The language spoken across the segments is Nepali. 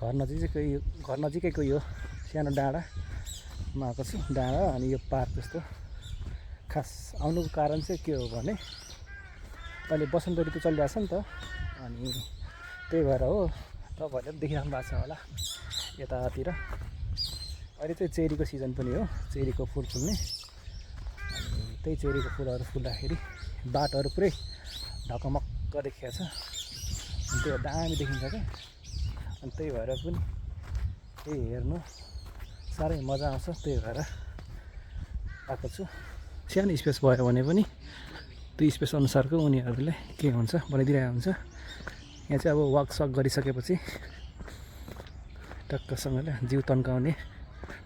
घर नजिकैको यो सानो डाँडामा आएको छु। डाँडा अनि यो पार्क जस्तो। खास आउनुको कारण चाहिँ के हो भने अहिले बसन्त ऋतु चलिरहेछ नि त, अनि त्यही भएर हो। तपाईँहरूले पनि देखिराख्नु भएको छ होला यतातिर। अहिले चाहिँ चेरीको सिजन पनि हो, चेरीको फुल फुल्ने। अनि त्यही चेरीको फुलहरू फुल्दाखेरि बाटोहरू पुरै ढकमक्क देखिएको छ, अनि त्यो दामी देखिन्छ क्या। अनि त्यही भएर पनि त्यही हेर्नु साह्रै मजा आउँछ, त्यही भएर आएको छु। सानो स्पेस भयो भने पनि त्यो स्पेस अनुसारको उनीहरूले के हुन्छ बनाइदिरहेको हुन्छ। यहाँ चाहिँ अब वाकसक गरिसकेपछि टक्कसँगले जिउ तन्काउने,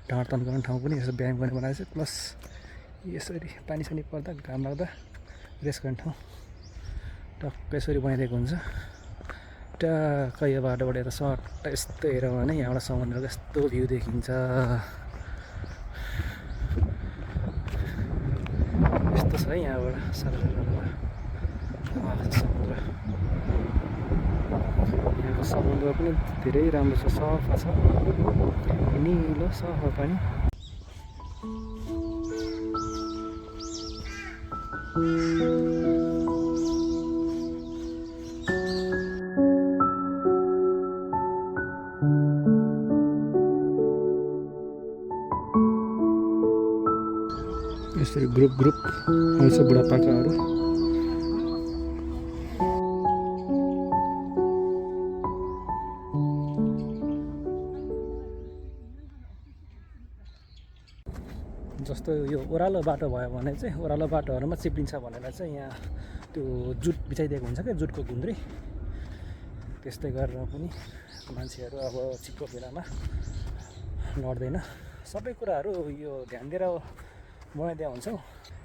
ढाड तन्काउने ठाउँ पनि यसो व्यायाम गर्ने बनाएको छ। प्लस यसरी पानी पर्दा घाम लाग्दा रेस्ट गर्ने ठाउँ टक्क यसरी बनाइदिएको हुन्छ। टक्क यो बाटोबाट यता सट्ट यस्तो हेऱ्यो भने यहाँबाट समुद्रको यस्तो भ्यू देखिन्छ। यस्तो छ है यहाँबाट समुद्र। यहाँको समुद्र पनि धेरै राम्रो छ, सफा छ, निलो सफा पानी। यसरी ग्रुप आउँछ बुढापाकाहरू। जस्तो यो ओह्रालो बाटो भयो भने चाहिँ ओह्रालो बाटोहरूमा चिप्लिन्छ भनेर चाहिँ यहाँ त्यो जुट बिछाइदिएको हुन्छ क्या, जुटको गुन्द्री। त्यस्तै गरेर पनि मान्छेहरू अब चिप्लो बेलामा लड्दैन। सबै कुराहरू यो ध्यान दिएर बनाइदिएको हुन्छ।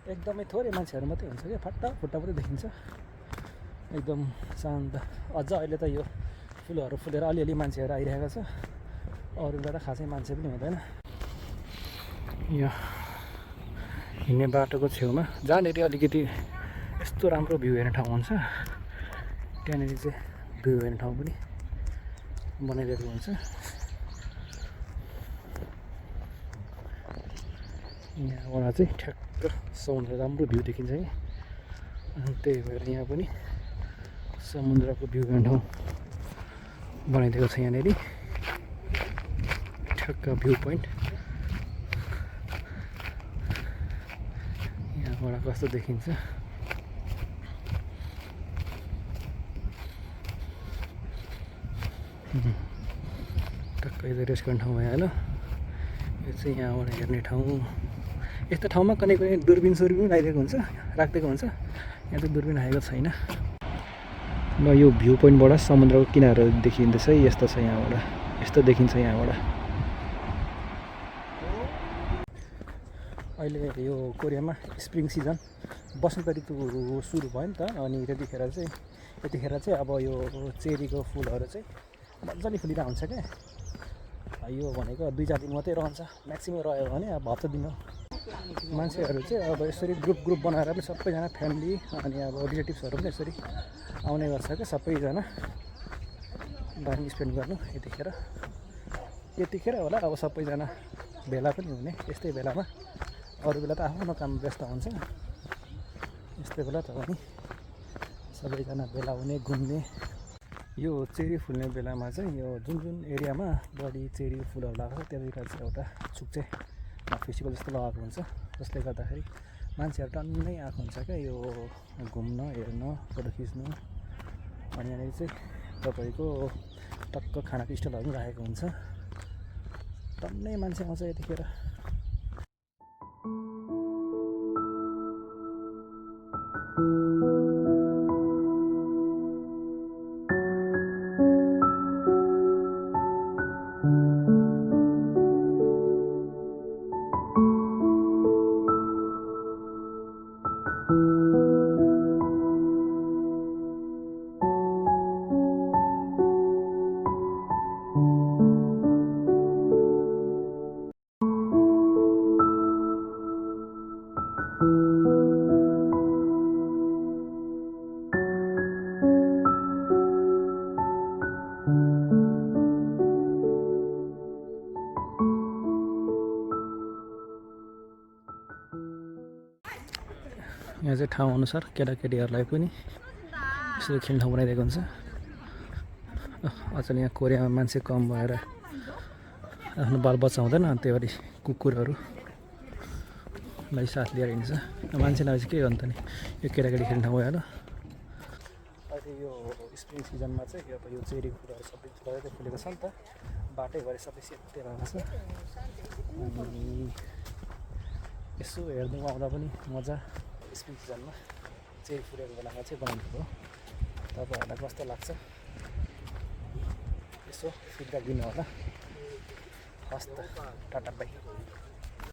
एकदमै थोरै मान्छेहरू मात्रै हुन्छ क्या, फाटा मात्रै देखिन्छ, एकदम शान्त। अझ अहिले त यो फुलहरू फुलेर अलिअलि मान्छेहरू आइरहेको छ, अरू बेला त खासै मान्छे पनि हुँदैन। यहाँ हिँड्ने बाटोको छेउमा जहाँनिर अलिकति यस्तो राम्रो भ्यू हेर्ने ठाउँ हुन्छ, त्यहाँनिर चाहिँ भ्यू हेर्ने ठाउँ पनि बनाइदिएको हुन्छ। यहाँबाट चाहिँ ठ्याक्क समुद्र राम्रो भ्यू देखिन्छ कि, अनि त्यही भएर यहाँ पनि समुद्रको भ्यू हेर्ने ठाउँ बनाइदिएको छ। यहाँनिर ठ्याक्क भ्यू पोइन्ट। यहाँबाट कस्तो देखिन्छ। टक्क यो रेस्ट गर्ने ठाउँ भइहाल्यो। यो चाहिँ यहाँबाट हेर्ने ठाउँ। यस्तो ठाउँमा कुनै दुर्बिन पनि राखिदिएको हुन्छ। यहाँ चाहिँ दुर्बिन आएको छैन। ल यो भ्यू पोइन्टबाट समुद्रको किनारहरू देखिँदैछ है, यस्तो छ यहाँबाट, यस्तो देखिन्छ यहाँबाट। अहिले यो कोरियामा स्प्रिङ सिजन, बसन्त ऋतु सुरु भयो नि त। अनि यतिखेर चाहिँ अब यो चेरीको फुलहरू चाहिँ मजाले फुलिरहेको हुन्छ क्या। यो भनेको 2-4 दिन मात्रै रहन्छ, म्याक्सिमम् रह्यो भने अब हप्ता दिन हो। मान्छेहरू चाहिँ अब यसरी ग्रुप बनाएर पनि सबैजना फ्यामिली अनि अब रिलेटिभ्सहरू पनि यसरी आउने गर्छ क्या, सबैजना टाइम स्पेन्ड गर्नु। यतिखेर होला अब सबैजना भेला पनि हुने यस्तै बेलामा। अरू बेला त आफ्नो काम व्यस्त हुन्छ, यस्तै बेला त पनि सबैजना भेला हुने, घुम्ने। यो चेरी फुल्ने बेलामा चाहिँ यो जुन एरियामा बढी चेरी फुलहरू लगाएको छ त्यहाँनिर चाहिँ एउटा छुच्चे फेस्टिभल जस्तो लगाएको हुन्छ, जसले गर्दाखेरि मान्छेहरू टन्नै आएको हुन्छ क्या यो घुम्न, हेर्न, फोटो खिच्नु। अनि यहाँनिर चाहिँ तपाईँको टक्क खानाको स्टलहरू पनि राखेको हुन्छ, टन्नै मान्छे आउँछ यतिखेर। यहाँ चाहिँ ठाउँअनुसार केटाकेटीहरूलाई पनि यसरी खेल्ने ठाउँ बनाइदिएको हुन्छ। अचेल यहाँ कोरियामा मान्छे कम भएर आफ्नो बालबच्चा हुँदैन, त्यही भएर कुकुरहरूलाई साथ लिएर हिँड्छ। मान्छे नभए चाहिँ के गर्नु त नि, यो केटाकेटी खेल्ने ठाउँ भयो। अहिले यो स्प्रिङ सिजनमा चाहिँ अब यो चेरी फुलहरू सबै फुलेको छ नि त, बाटैभरि सबै सेते भएको छ। अनि यसो हेर्नु आउँदा पनि मजा। स्प्रिङ सिजनमा चेरी फुलेको बेलामा चाहिँ बनाएको हो। तपाईँहरूलाई कस्तो लाग्छ यसो फिडब्याक दिनु होला। हस् त, टाटा बाई।